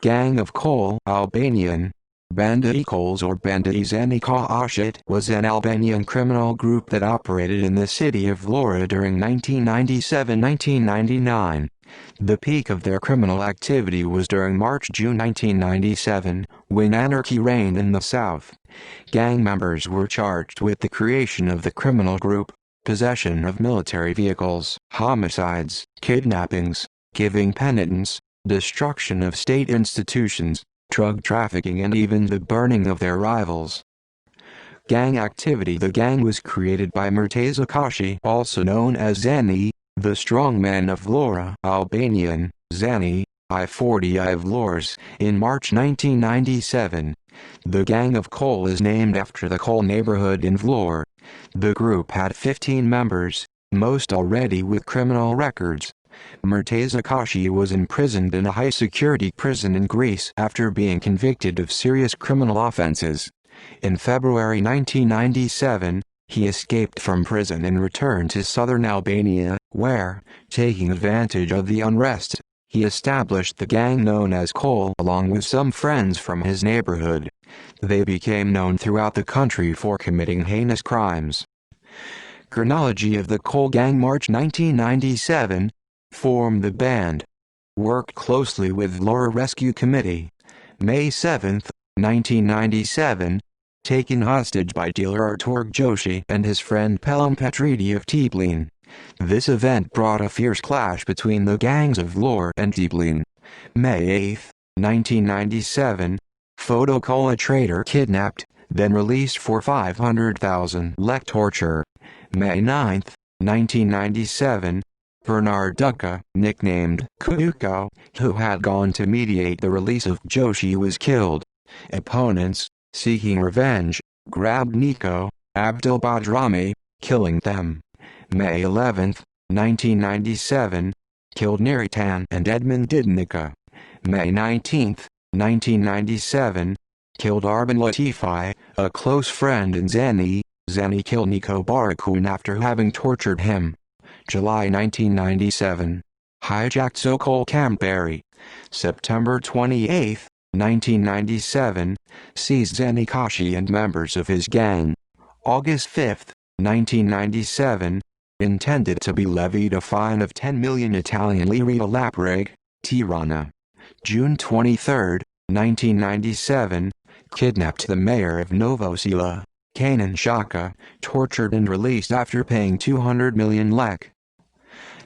Gang of Çole, Albanian. Banda e Koles or Banda e Zanikoshit was an Albanian criminal group that operated in the city of Vlora during 1997–1999. The peak of their criminal activity was during March–June 1997, when anarchy reigned in the south. Gang members were charged with the creation of the criminal group, possession of military vehicles, homicides, kidnappings, giving penitence, destruction of state institutions, drug trafficking, and even the burning of their rivals. Gang activity. The gang was created by Murtaza Kashi, also known as Zani, the strongman of Vlora, Albanian, Zani, I-40 Vlors, in March 1997. The Gang of Çole is named after the Çole neighborhood in Vlora. The group had 15 members, most already with criminal records. Murtaza Kashi was imprisoned in a high-security prison in Greece after being convicted of serious criminal offenses. In February 1997, he escaped from prison and returned to southern Albania, where, taking advantage of the unrest, he established the gang known as Çole along with some friends from his neighborhood. They became known throughout the country for committing heinous crimes. Chronology of the Çole gang. March 1997. Formed the band. Worked closely with Vlora Rescue Committee. May 7, 1997. Taken hostage by dealer Artur Joshi and his friend Pelham Petridi of Tbilin. This event brought a fierce clash between the gangs of Vlora and Tbilin. May 8, 1997. Photo Çole trader kidnapped, then released for 500,000 lek torture. May 9, 1997. Bernard Duka, nicknamed Kuko, who had gone to mediate the release of Joshi, was killed. Opponents, seeking revenge, grabbed Niko, Abdulbadrami, killing them. May 11, 1997. Killed Neritan and Edmund Didnica. May 19, 1997. Killed Arban Latifi, a close friend in Zani. Zani killed Niko Barakun after having tortured him. July 1997. Hijacked Sokol Kamperi. September 28, 1997. Seized Zanikoshi and members of his gang. August 5, 1997. Intended to be levied a fine of 10 million Italian lire Laprig, Tirana. June 23, 1997. Kidnapped the mayor of Novosela, Kanan Shaka, tortured and released after paying 200 million lek.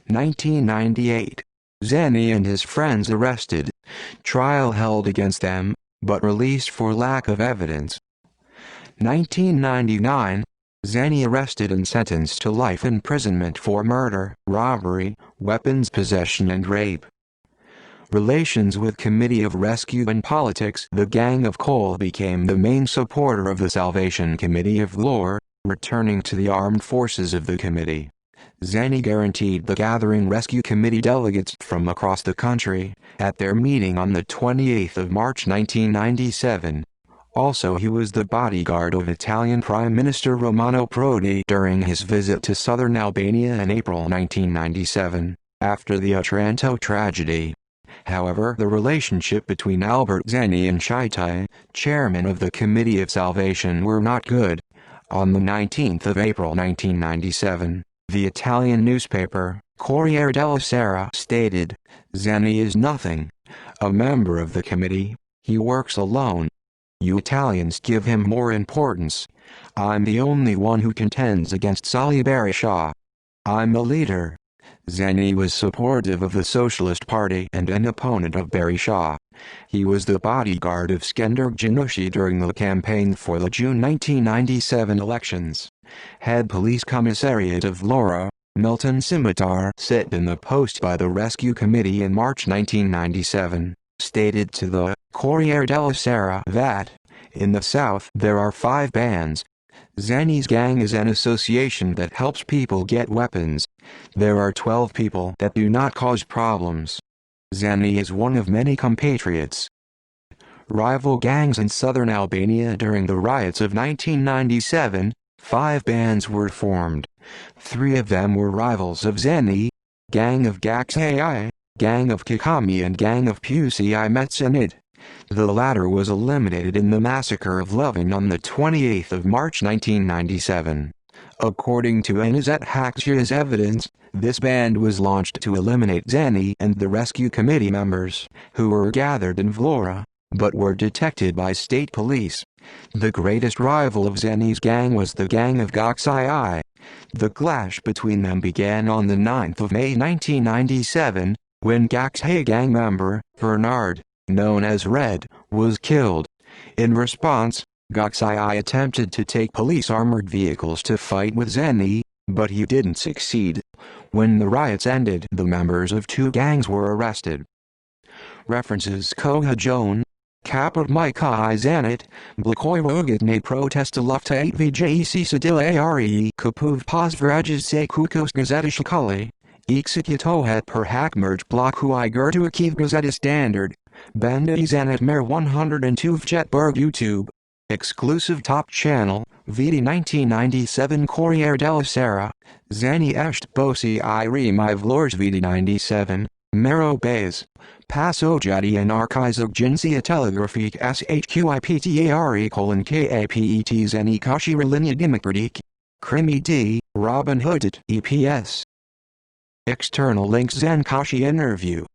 1998. Zani and his friends arrested. Trial held against them, but released for lack of evidence. 1999. Zani arrested and sentenced to life imprisonment for murder, robbery, weapons possession and rape. Relations with Committee of Rescue and Politics. The Gang of Çole became the main supporter of the Salvation Committee of Vlora, returning to the armed forces of the committee. Zani guaranteed the gathering Rescue Committee delegates from across the country, at their meeting on the 28th of March 1997. Also, he was the bodyguard of Italian Prime Minister Romano Prodi during his visit to southern Albania in April 1997, after the Otranto tragedy. However, the relationship between Albert Zani and Shaitai, chairman of the Committee of Salvation, were not good. On the 19th of April 1997, the Italian newspaper, Corriere della Sera, stated, "Zani is nothing. A member of the committee, he works alone. You Italians give him more importance. I'm the only one who contends against Salih Berisha. I'm a leader." Zani was supportive of the Socialist Party and an opponent of Berisha. He was the bodyguard of Skender Janushi during the campaign for the June 1997 elections. Head Police Commissariat of Vlora, Milton Scimitar, said in the post by the Rescue Committee in March 1997, stated to the Corriere della Sera that, in the south there are 5 bands. Zani's gang is an association that helps people get weapons. There are 12 people that do not cause problems. Zani is one of many compatriots. Rival gangs in southern Albania. During the riots of 1997, 5 bands were formed. 3 of them were rivals of Zani: Gang of Gaksai, Gang of Kikami and Gang of Pusi Metsanid. The latter was eliminated in the massacre of Leuven on the 28th of March 1997. According to Anazet Hakshia's evidence, this band was launched to eliminate Zeni and the rescue committee members, who were gathered in Vlora, but were detected by state police. The greatest rival of Zeni's gang was the gang of Goksai. The clash between them began on the 9th of May 1997, when Goksai gang member, Bernard, known as Red, was killed. In response, Goksai attempted to take police armored vehicles to fight with Zeni, but he didn't succeed. When the riots ended, the members of two gangs were arrested. References: Koha Joan, Kapot Maikai Zanit, Blakoy Rogatne Protesta Lufta 8 VJC Sadila Are Kapuv Pozvrajas Se Kukos Gazeta Shakali, Executohet per hack merge block Hui Gertu Akiv Gazeta Standard, Banda Zanit Mer 102 Jetberg YouTube. Exclusive top channel, VD 1997 Corriere della Sera, Zani Esht Bosi Iri My Vlors VD 97, Mero Bays, Passo Jadi and Archizog Jinsia Telegraphic SHQIPTARE KAPET Zeni Kashi Relinia Gimmickberdik, Krimi D, Robin Hooded EPS. External links: Zen Kashi interview.